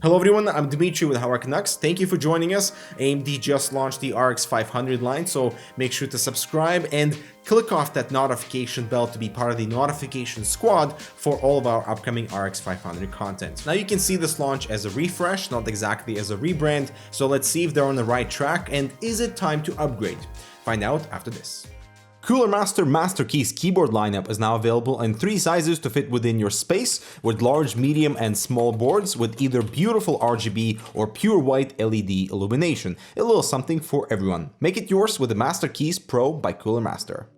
Hello everyone, I'm Dimitri with Canucks. Thank you for joining us. AMD just launched the RX 500 line, so make sure to subscribe and click off that notification bell to be part of the notification squad for all of our upcoming RX 500 content. Now you can see this launch as a refresh, not exactly as a rebrand, so let's see if they're on the right track and is it time to upgrade? Find out after this. Cooler Master Keys keyboard lineup is now available in 3 sizes to fit within your space, with large, medium, and small boards with either beautiful RGB or pure white LED illumination. A little something for everyone. Make it yours with the Master Keys Pro by Cooler Master.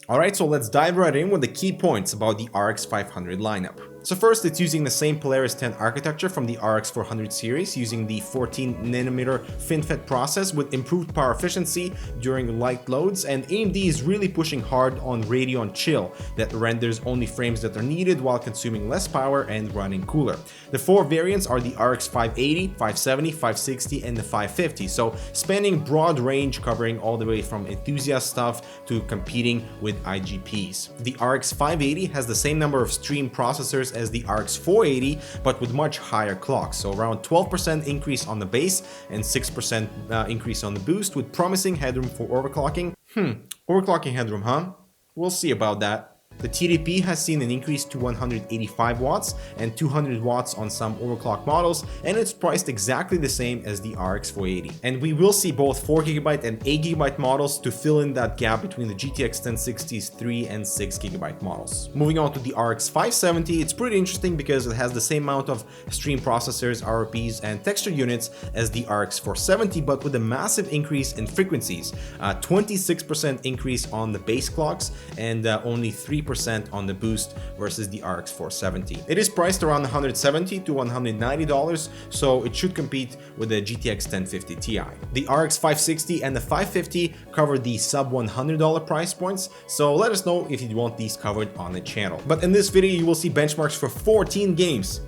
Alright, so let's dive right in with the key points about the RX 500 lineup. So first, it's using the same Polaris 10 architecture from the RX 400 series, using the 14nm FinFET process with improved power efficiency during light loads, and AMD is really pushing hard on Radeon Chill that renders only frames that are needed while consuming less power and running cooler. The 4 variants are the RX 580, 570, 560, and the 550, so spanning broad range covering all the way from enthusiast stuff to competing with IGPs. The RX 580 has the same number of stream processors as the RX 480, but with much higher clocks, so around 12% increase on the base and 6% increase on the boost, with promising headroom for overclocking. Overclocking headroom, huh? We'll see about that. The TDP has seen an increase to 185 watts and 200 watts on some overclock models, and it's priced exactly the same as the RX 480. And we will see both 4GB and 8GB models to fill in that gap between the GTX 1060's 3 and 6GB models. Moving on to the RX 570, it's pretty interesting because it has the same amount of stream processors, RRPs, and texture units as the RX 470, but with a massive increase in frequencies, 26% increase on the base clocks and only 3% on the boost versus the RX 470. It is priced around $170 to $190, so it should compete with the GTX 1050 Ti. The RX 560 and the 550 cover the sub $100 price points, so let us know if you want these covered on the channel. But in this video, you will see benchmarks for 14 games.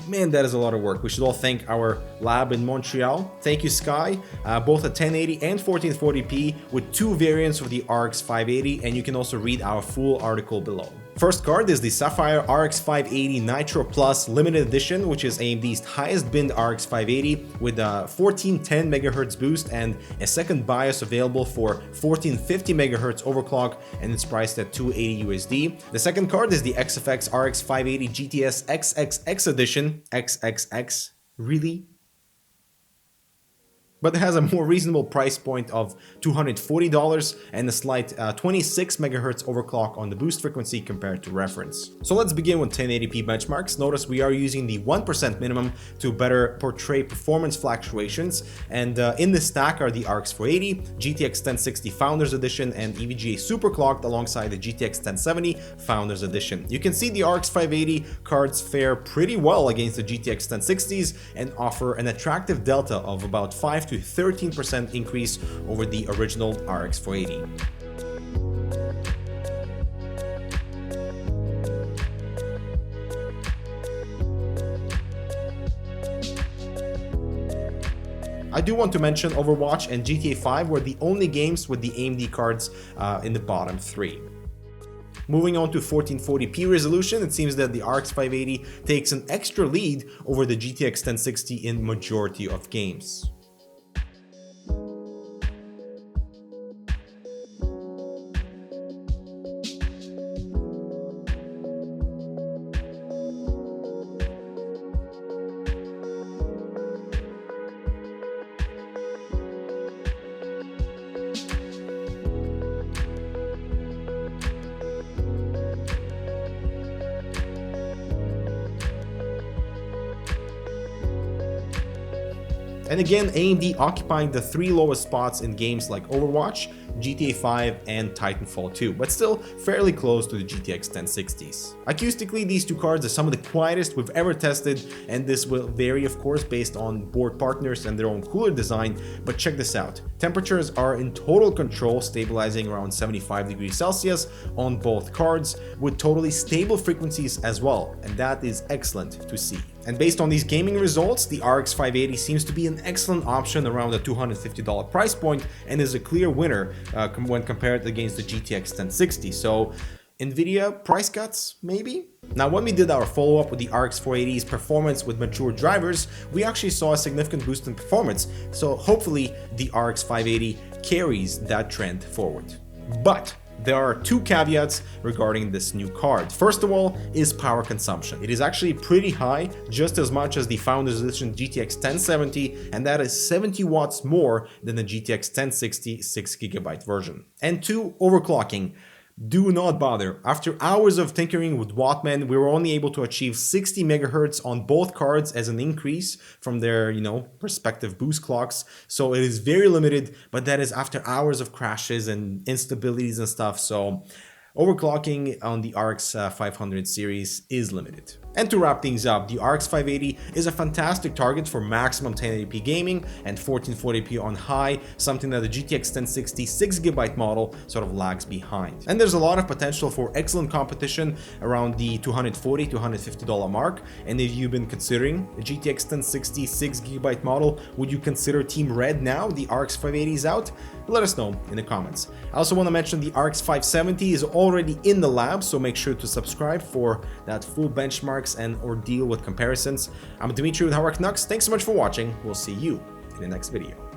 Man, that is a lot of work. We should all thank our lab in Montreal. Thank you, Sky. Both a 1080 and 1440p with 2 variants of the RX 580, and you can also read our full article below. First card is the Sapphire RX 580 Nitro Plus Limited Edition, which is AMD's highest binned RX 580 with a 1410 MHz boost and a second BIOS available for 1450 MHz overclock, and it's priced at $280 USD. The second card is the XFX RX 580 GTS XXX Edition. XXX? Really? But it has a more reasonable price point of $240 and a slight 26 MHz overclock on the boost frequency compared to reference. So let's begin with 1080p benchmarks. Notice we are using the 1% minimum to better portray performance fluctuations, and in this stack are the RX 480, GTX 1060 Founders Edition, and EVGA Superclocked alongside the GTX 1070 Founders Edition. You can see the RX 580 cards fare pretty well against the GTX 1060s and offer an attractive delta of about 5 to 13% increase over the original RX 480. I do want to mention Overwatch and GTA 5 were the only games with the AMD cards in the bottom 3. Moving on to 1440p resolution, it seems that the RX 580 takes an extra lead over the GTX 1060 in majority of games. And again, AMD occupying the 3 lowest spots in games like Overwatch, GTA 5, and Titanfall 2, but still fairly close to the GTX 1060s. Acoustically, these 2 cards are some of the quietest we've ever tested, and this will vary of course based on board partners and their own cooler design, but check this out. Temperatures are in total control, stabilizing around 75 degrees Celsius on both cards, with totally stable frequencies as well, and that is excellent to see. And based on these gaming results, the RX 580 seems to be an excellent option around the $250 price point and is a clear winner when compared against the GTX 1060. So Nvidia price cuts, maybe? Now, when we did our follow-up with the RX 480's performance with mature drivers, we actually saw a significant boost in performance, so hopefully the RX 580 carries that trend forward. But there are two caveats regarding this new card. First of all is power consumption. It is actually pretty high, just as much as the Founders Edition GTX 1070, and that is 70 watts more than the GTX 1060 6GB version. And two, overclocking. Do not bother. After hours of tinkering with Wattman, we were only able to achieve 60 MHz on both cards as an increase from their, respective boost clocks. So it is very limited, but that is after hours of crashes and instabilities and stuff. So overclocking on the RX 500 series is limited. And to wrap things up, the RX 580 is a fantastic target for maximum 1080p gaming and 1440p on high, something that the GTX 1060 6GB model sort of lags behind. And there's a lot of potential for excellent competition around the $240 to $250 mark. And if you've been considering the GTX 1060 6GB model, would you consider Team Red now the RX 580 is out? Let us know in the comments. I also want to mention the RX 570 is already in the lab, so make sure to subscribe for that full benchmarks and ordeal with comparisons. I'm Dimitri with Canucks. Thanks so much for watching. We'll see you in the next video.